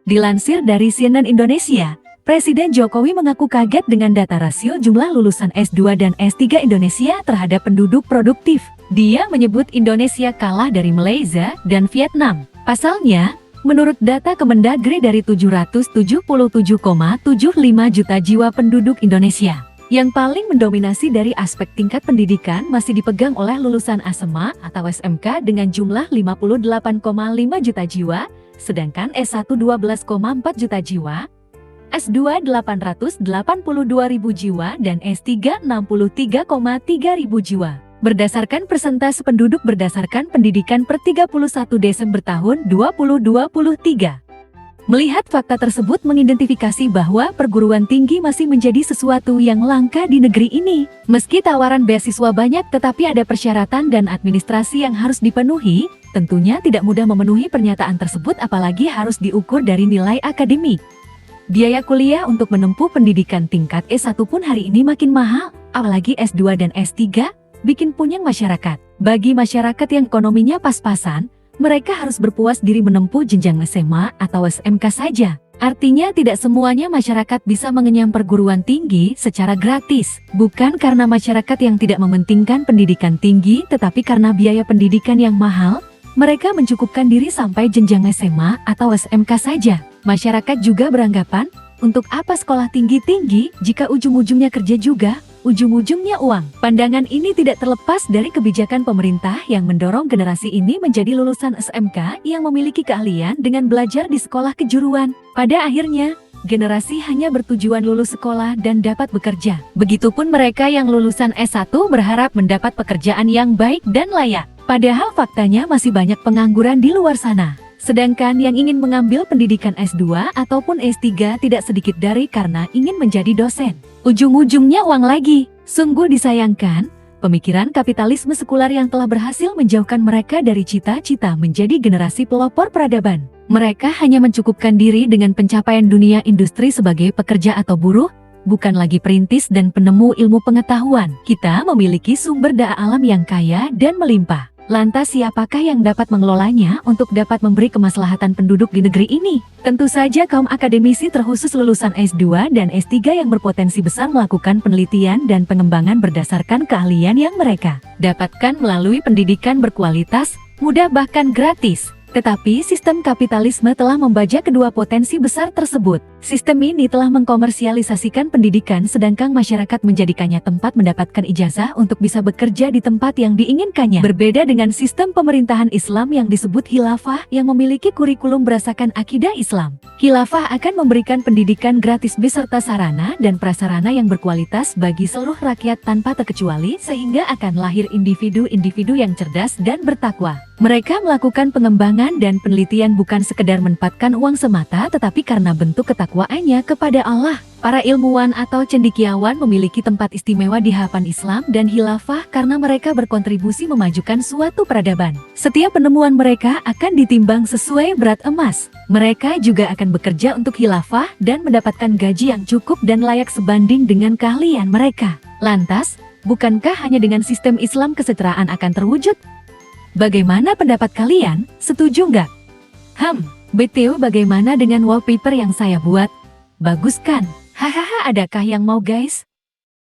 Dilansir dari CNN Indonesia, Presiden Jokowi mengaku kaget dengan data rasio jumlah lulusan S2 dan S3 Indonesia terhadap penduduk produktif. Dia menyebut Indonesia kalah dari Malaysia dan Vietnam. Pasalnya, menurut data Kemendagri dari 777,75 juta jiwa penduduk Indonesia, yang paling mendominasi dari aspek tingkat pendidikan masih dipegang oleh lulusan SMA atau SMK dengan jumlah 58,5 juta jiwa, sedangkan S1 12,4 juta jiwa, S2 882.000 jiwa dan S3 63,3 ribu jiwa. Berdasarkan persentase penduduk berdasarkan pendidikan per 31 Desember tahun 2023. Melihat fakta tersebut mengidentifikasi bahwa perguruan tinggi masih menjadi sesuatu yang langka di negeri ini. Meski tawaran beasiswa banyak tetapi ada persyaratan dan administrasi yang harus dipenuhi, tentunya tidak mudah memenuhi pernyataan tersebut apalagi harus diukur dari nilai akademik. Biaya kuliah untuk menempuh pendidikan tingkat S1 pun hari ini makin mahal, apalagi S2 dan S3, bikin punyang masyarakat. Bagi masyarakat yang ekonominya pas-pasan, mereka harus berpuas diri menempuh jenjang SMA atau SMK saja. Artinya tidak semuanya masyarakat bisa mengenyam perguruan tinggi secara gratis. Bukan karena masyarakat yang tidak mementingkan pendidikan tinggi, tetapi karena biaya pendidikan yang mahal, mereka mencukupkan diri sampai jenjang SMA atau SMK saja. Masyarakat juga beranggapan, untuk apa sekolah tinggi-tinggi jika ujung-ujungnya kerja juga, ujung-ujungnya uang. Pandangan ini tidak terlepas dari kebijakan pemerintah yang mendorong generasi ini menjadi lulusan SMK yang memiliki keahlian dengan belajar di sekolah kejuruan. Pada akhirnya, generasi hanya bertujuan lulus sekolah dan dapat bekerja. Begitupun mereka yang lulusan S1 berharap mendapat pekerjaan yang baik dan layak. Padahal faktanya masih banyak pengangguran di luar sana. Sedangkan yang ingin mengambil pendidikan S2 ataupun S3 tidak sedikit dari karena ingin menjadi dosen. Ujung-ujungnya uang lagi. Sungguh disayangkan, pemikiran kapitalisme sekuler yang telah berhasil menjauhkan mereka dari cita-cita menjadi generasi pelopor peradaban. Mereka hanya mencukupkan diri dengan pencapaian dunia industri sebagai pekerja atau buruh, bukan lagi perintis dan penemu ilmu pengetahuan. Kita memiliki sumber daya alam yang kaya dan melimpah. Lantas siapakah yang dapat mengelolanya untuk dapat memberi kemaslahatan penduduk di negeri ini? Tentu saja kaum akademisi terkhusus lulusan S2 dan S3 yang berpotensi besar melakukan penelitian dan pengembangan berdasarkan keahlian yang mereka dapatkan melalui pendidikan berkualitas, mudah bahkan gratis. Tetapi sistem kapitalisme telah membajak kedua potensi besar tersebut. Sistem ini telah mengkomersialisasikan pendidikan sedangkan masyarakat menjadikannya tempat mendapatkan ijazah untuk bisa bekerja di tempat yang diinginkannya. Berbeda dengan sistem pemerintahan Islam yang disebut khilafah yang memiliki kurikulum berdasarkan akidah Islam. Khilafah akan memberikan pendidikan gratis beserta sarana dan prasarana yang berkualitas bagi seluruh rakyat tanpa terkecuali sehingga akan lahir individu-individu yang cerdas dan bertakwa. Mereka melakukan pengembangan dan penelitian bukan sekedar menempatkan uang semata tetapi karena bentuk ketakwaannya kepada Allah. Para ilmuwan atau cendekiawan memiliki tempat istimewa di hadapan Islam dan khilafah karena mereka berkontribusi memajukan suatu peradaban. Setiap penemuan mereka akan ditimbang sesuai berat emas. Mereka juga akan bekerja untuk khilafah dan mendapatkan gaji yang cukup dan layak sebanding dengan keahlian mereka. Lantas, bukankah hanya dengan sistem Islam kesejahteraan akan terwujud? Bagaimana pendapat kalian? Setuju nggak? BTW bagaimana dengan wallpaper yang saya buat? Bagus kan? Hahaha, adakah yang mau guys?